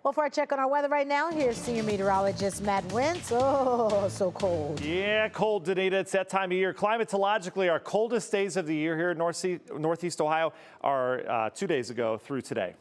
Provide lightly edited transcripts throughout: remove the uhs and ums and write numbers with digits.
Well, for our check on our weather right now, here's senior meteorologist Matt Wentz. Oh, so cold. Yeah, cold, Danita. It's that time of year. Climatologically, our coldest days of the year here in Northeast Ohio are 2 days ago through today.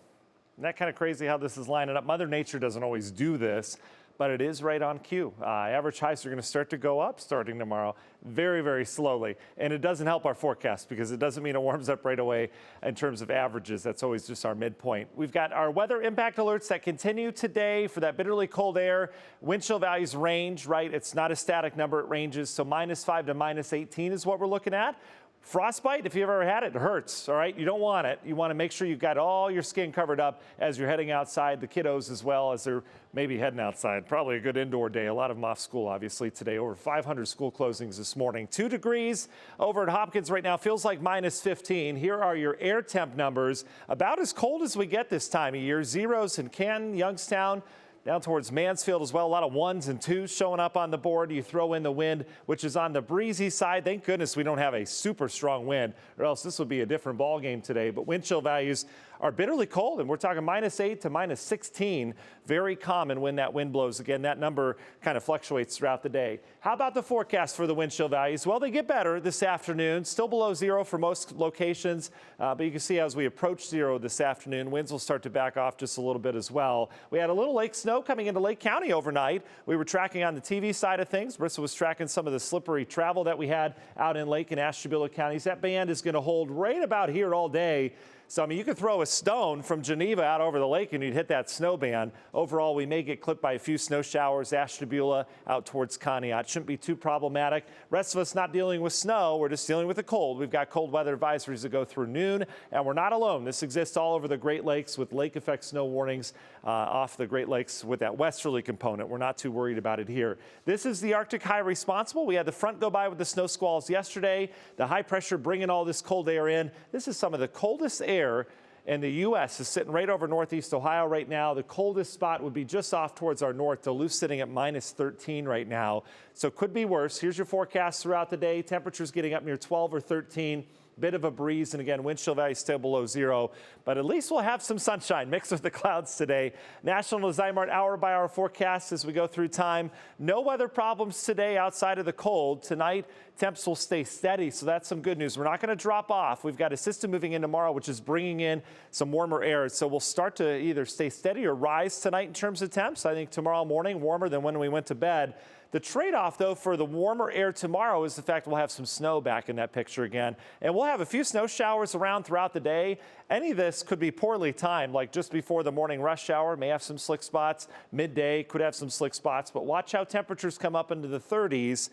Isn't that kind of crazy how this is lining up? Mother Nature doesn't always do this, but it is right on cue. Average highs are going to start to go up starting tomorrow very, very slowly. And it doesn't help our forecast because it doesn't mean it warms up right away in terms of averages. That's always just our midpoint. We've got our weather impact alerts that continue today for that bitterly cold air. Wind chill values range, right? It's not a static number, it ranges. So -5 to -18 is what we're looking at. Frostbite, if you've ever had it, it hurts, all right? You don't want it. You want to make sure you've got all your skin covered up as you're heading outside, the kiddos as well as they're maybe heading outside. Probably a good indoor day. A lot of them off school, obviously, today. Over 500 school closings this morning. 2 degrees over at Hopkins right now. Feels like -15. Here are your air temp numbers. About as cold as we get this time of year. Zeros in Canton, Youngstown, down towards Mansfield as well. A lot of 1s and 2s showing up on the board. You throw in the wind, which is on the breezy side. Thank goodness we don't have a super strong wind, or else this would be a different ball game today. But wind chill values are bitterly cold, and we're talking -8 to -16. Very common when that wind blows. Again, that number kind of fluctuates throughout the day. How about the forecast for the wind chill values? Well, they get better this afternoon. Still below zero for most locations, but you can see as we approach zero this afternoon, winds will start to back off just a little bit as well. We had a little lake snow coming into Lake County overnight. We were tracking on the TV side of things. Brissa was tracking some of the slippery travel that we had out in Lake and Ashtabula counties. That band is going to hold right about here all day. So, I mean, you could throw a stone from Geneva out over the lake and you'd hit that snow band. Overall, we may get clipped by a few snow showers, Ashtabula out towards Conneaut. Shouldn't be too problematic. Rest of us not dealing with snow. We're just dealing with the cold. We've got cold weather advisories that go through noon, and we're not alone. This exists all over the Great Lakes with lake effect snow warnings off the Great Lakes with that westerly component. We're not too worried about it here. This is the Arctic high responsible. We had the front go by with the snow squalls yesterday. The high pressure bringing all this cold air in. This is some of the coldest air in the U.S. is sitting right over Northeast Ohio right now. The coldest spot would be just off towards our north. Duluth sitting at -13 right now. So could be worse. Here's your forecast throughout the day. Temperatures getting up near 12 or 13. Bit of a breeze, and again, wind chill value still below zero, but at least we'll have some sunshine mixed with the clouds today. National Zymart hour-by-hour forecast as we go through time. No weather problems today outside of the cold. Tonight, temps will stay steady, so that's some good news. We're not going to drop off. We've got a system moving in tomorrow, which is bringing in some warmer air, so we'll start to either stay steady or rise tonight in terms of temps. I think tomorrow morning, warmer than when we went to bed. The trade-off, though, for the warmer air tomorrow is the fact we'll have some snow back in that picture again. And we'll have a few snow showers around throughout the day. Any of this could be poorly timed, like just before the morning rush hour. May have some slick spots. Midday could have some slick spots. But watch how temperatures come up into the 30s.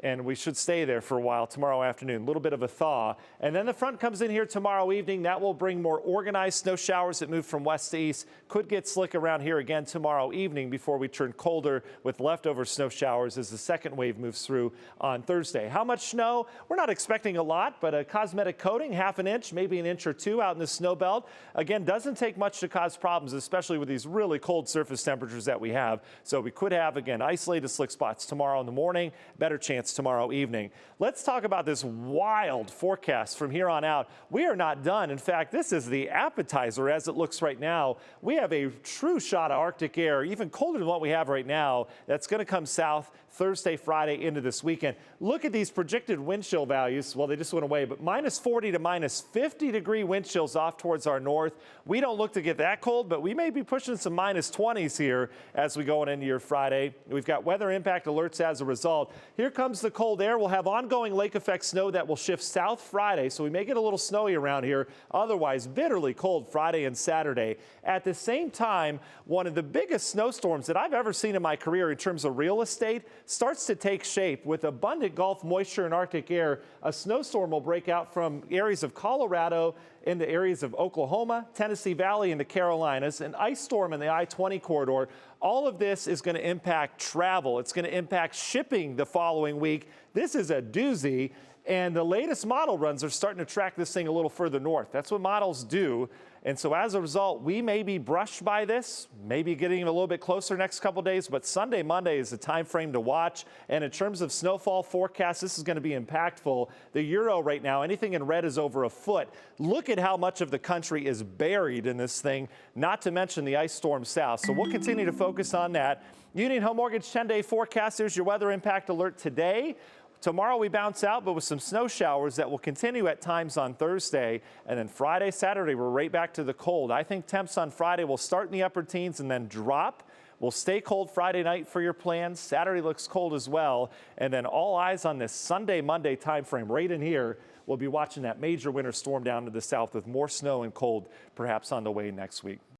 And we should stay there for a while tomorrow afternoon. A little bit of a thaw. And then the front comes in here tomorrow evening. That will bring more organized snow showers that move from west to east. Could get slick around here again tomorrow evening before we turn colder with leftover snow showers as the second wave moves through on Thursday. How much snow? We're not expecting a lot, but a cosmetic coating, ½ an inch, maybe an inch or two out in the snow belt. Again, doesn't take much to cause problems, especially with these really cold surface temperatures that we have. So we could have, again, isolated slick spots tomorrow in the morning. Better chance tomorrow evening. Let's talk about this wild forecast from here on out. We are not done. In fact, this is the appetizer as it looks right now. We have a true shot of Arctic air, even colder than what we have right now. That's going to come south Thursday, Friday into this weekend. Look at these projected wind chill values. Well, they just went away, but -40 to -50 degree wind chills off towards our north. We don't look to get that cold, but we may be pushing some -20s here as we go into your Friday. We've got weather impact alerts as a result. Here comes the cold air. We'll have ongoing lake effect snow that will shift south Friday, so we may get a little snowy around here. Otherwise, bitterly cold Friday and Saturday. At the same time, one of the biggest snowstorms that I've ever seen in my career in terms of real estate starts to take shape. With abundant Gulf moisture and Arctic air, a snowstorm will break out from areas of Colorado into areas of Oklahoma, Tennessee Valley, and the Carolinas, an ice storm in the I-20 corridor. All of this is going to impact travel. It's going to impact shipping the following week. This is a doozy. And the latest model runs are starting to track this thing a little further north. That's what models do. And so as a result, we may be brushed by this, maybe getting a little bit closer next couple days, but Sunday, Monday is the time frame to watch. And in terms of snowfall forecast, this is going to be impactful. The Euro right now, anything in red is over a foot. Look at how much of the country is buried in this thing, not to mention the ice storm south. So we'll continue to focus on that. Union Home Mortgage 10-day forecast. Here's your weather impact alert today. Tomorrow we bounce out, but with some snow showers that will continue at times on Thursday. And then Friday, Saturday, we're right back to the cold. I think temps on Friday will start in the upper teens and then drop. We'll stay cold Friday night for your plans. Saturday looks cold as well. And then all eyes on this Sunday, Monday time frame right in here. We'll be watching that major winter storm down to the south with more snow and cold perhaps on the way next week.